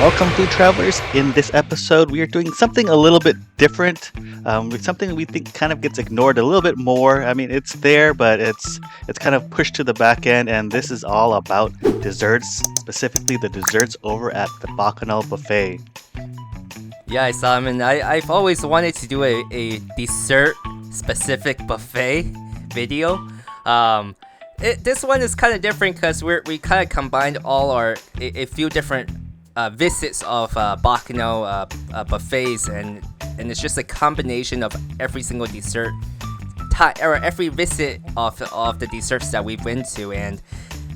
Welcome, food travelers. In this episode, we are doing something a little bit different. It's something we think kind of gets ignored a little bit more. I mean, it's there, but it's kind of pushed to the back end. And this is all about desserts, specifically the desserts over at the Bacchanal Buffet. Yeah, Simon, I've always wanted to do a dessert-specific buffet video. This one is kind of different because we kind of combined a few different visits of Bacchanal buffets, and it's just a combination of every single dessert or every visit of the desserts that we've been to, and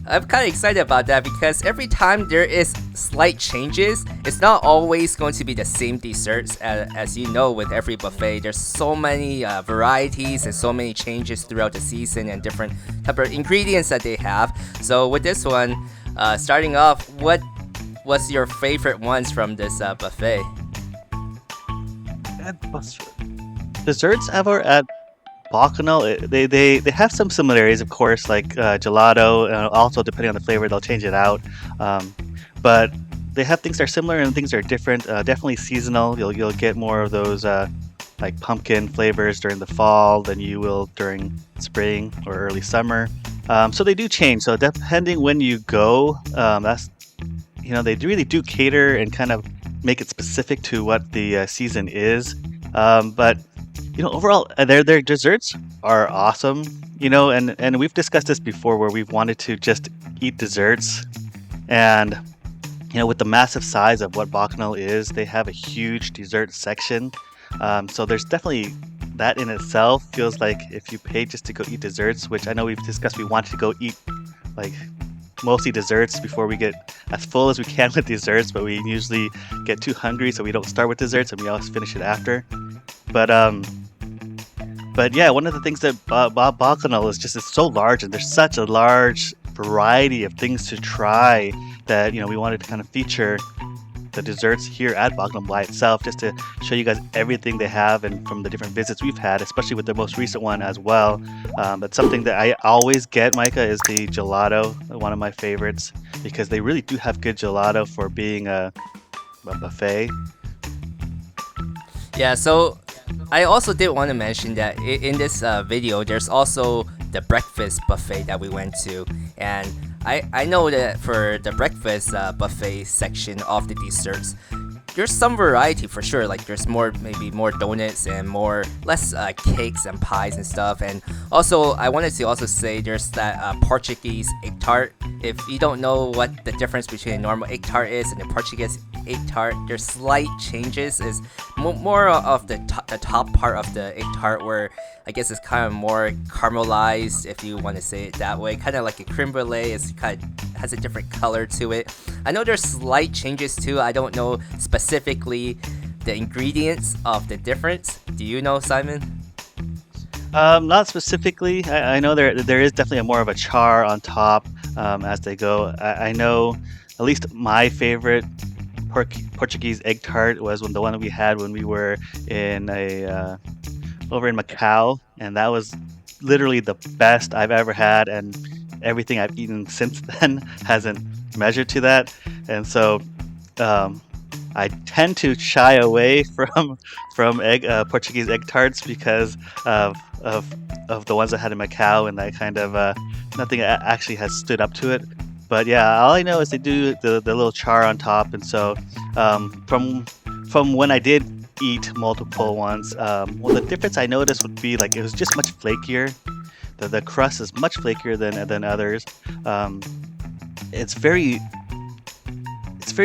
I'm kind of excited about that because every time there is slight changes, it's not always going to be the same desserts. As you know, with every buffet, there's so many varieties and so many changes throughout the season and different type of ingredients that they have. So with this one, starting off, what was your favorite ones from this buffet? Desserts ever at Bacchanal, they have some similarities, of course, like gelato. Also, depending on the flavor, they'll change it out. But they have things that are similar and things that are different. Definitely seasonal. You'll get more of those like pumpkin flavors during the fall than you will during spring or early summer. So they do change. So depending when you go, they really do cater and kind of make it specific to what the season is. But overall, their desserts are awesome. And we've discussed this before, where we've wanted to just eat desserts, and with the massive size of what Bacchanal is, they have a huge dessert section. So there's definitely that in itself feels like if you pay just to go eat desserts, which I know we've discussed, we want to go eat like mostly desserts before we get as full as we can with desserts, but we usually get too hungry, so we don't start with desserts and we always finish it after. But yeah, one of the things that Bacchanal is just, it's so large, and there's such a large variety of things to try that we wanted to kind of feature the desserts here at Bacchanal by itself, just to show you guys everything they have, and from the different visits we've had, especially with the most recent one as well. But something that I always get, Micah, is the gelato, one of my favorites, because they really do have good gelato for being a buffet. Yeah, so I also did want to mention that in this video, there's also the breakfast buffet that we went to, and I know that for the breakfast buffet section of the desserts, there's some variety for sure. Like there's maybe more donuts and less cakes and pies and stuff. And also, I wanted to also say there's that Portuguese egg tart. If you don't know what the difference between a normal egg tart is and a Portuguese egg tart, there's slight changes. Is more of the top part of the egg tart, where I guess it's kind of more caramelized, if you want to say it that way. Kind of like a creme brulee. It's kind of has a different color to it. I know there's slight changes too. I don't know specifically the ingredients of the difference. Do you know, Simon? Not specifically. I know there is definitely more of a char on top as they go. I know at least my favorite Portuguese egg tart was the one that we had when we were in over in Macau, and that was literally the best I've ever had, and everything I've eaten since then hasn't measured to that. And so I tend to shy away from Portuguese egg tarts because of the ones I had in Macau, and that kind of nothing actually has stood up to it. But yeah, all I know is they do the little char on top, and so from when I did eat multiple ones, the difference I noticed would be like it was just much flakier. The crust is much flakier than others. It's very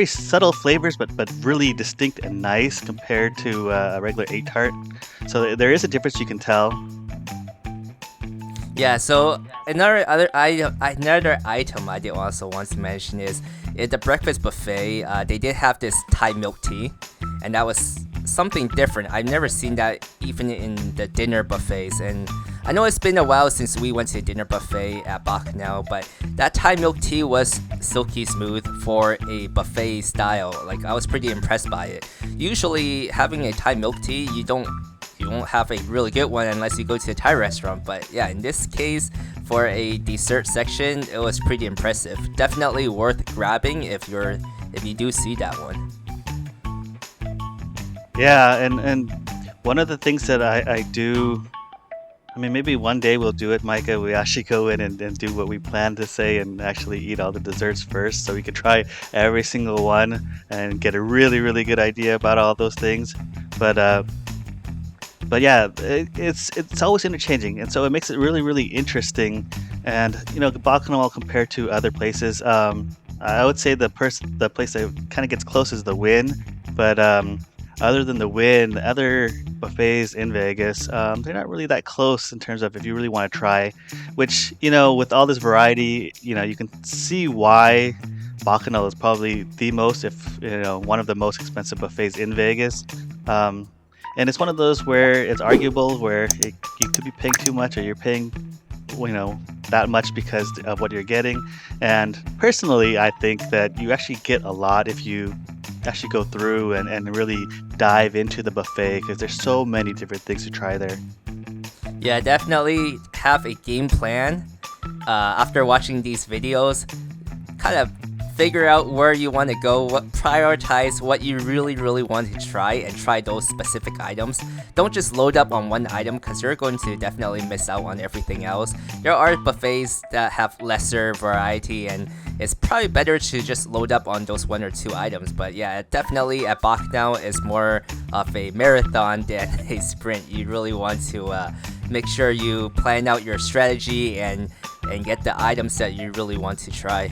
subtle flavors, but really distinct and nice compared to a regular egg tart. So there is a difference you can tell. Yeah. So another item I did also want to mention is at the breakfast buffet. They did have this Thai milk tea, and that was something different. I've never seen that even in the dinner buffets, and I know it's been a while since we went to a dinner buffet at Bacchanal, but that Thai milk tea was silky smooth for a buffet style. Like I was pretty impressed by it. Usually having a Thai milk tea, you won't have a really good one unless you go to a Thai restaurant. But yeah, in this case, for a dessert section, it was pretty impressive. Definitely worth grabbing if if you do see that one. Yeah, and one of the things that I do, I mean, maybe one day we'll do it, Micah. We actually go in and do what we plan to say and actually eat all the desserts first so we can try every single one and get a really, really good idea about all those things. But but yeah, it's always interchanging, and so it makes it really, really interesting. And Bacchanal compared to other places, I would say the place that kind of gets close is the Win, but other than the Win, other buffets in Vegas, they're not really that close in terms of if you really want to try. Which with all this variety, you can see why Bacchanal is probably the most, if one of the most expensive buffets in Vegas. Um, and it's one of those where it's arguable where you could be paying too much or you're paying that much because of what you're getting. And personally, I think that you actually get a lot if you actually go through and really dive into the buffet, because there's so many different things to try there. Yeah, definitely have a game plan after watching these videos. Kind of figure out where you want to go, prioritize what you really, really want to try, and try those specific items. Don't just load up on one item, because you're going to definitely miss out on everything else. There are buffets that have lesser variety, and it's probably better to just load up on those one or two items. But yeah, definitely at Bacchanal is more of a marathon than a sprint. You really want to make sure you plan out your strategy and get the items that you really want to try.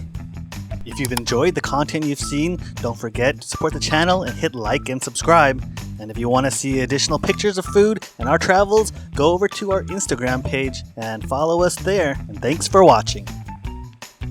If you've enjoyed the content you've seen, don't forget to support the channel and hit like and subscribe. And if you want to see additional pictures of food and our travels, go over to our Instagram page and follow us there. And thanks for watching.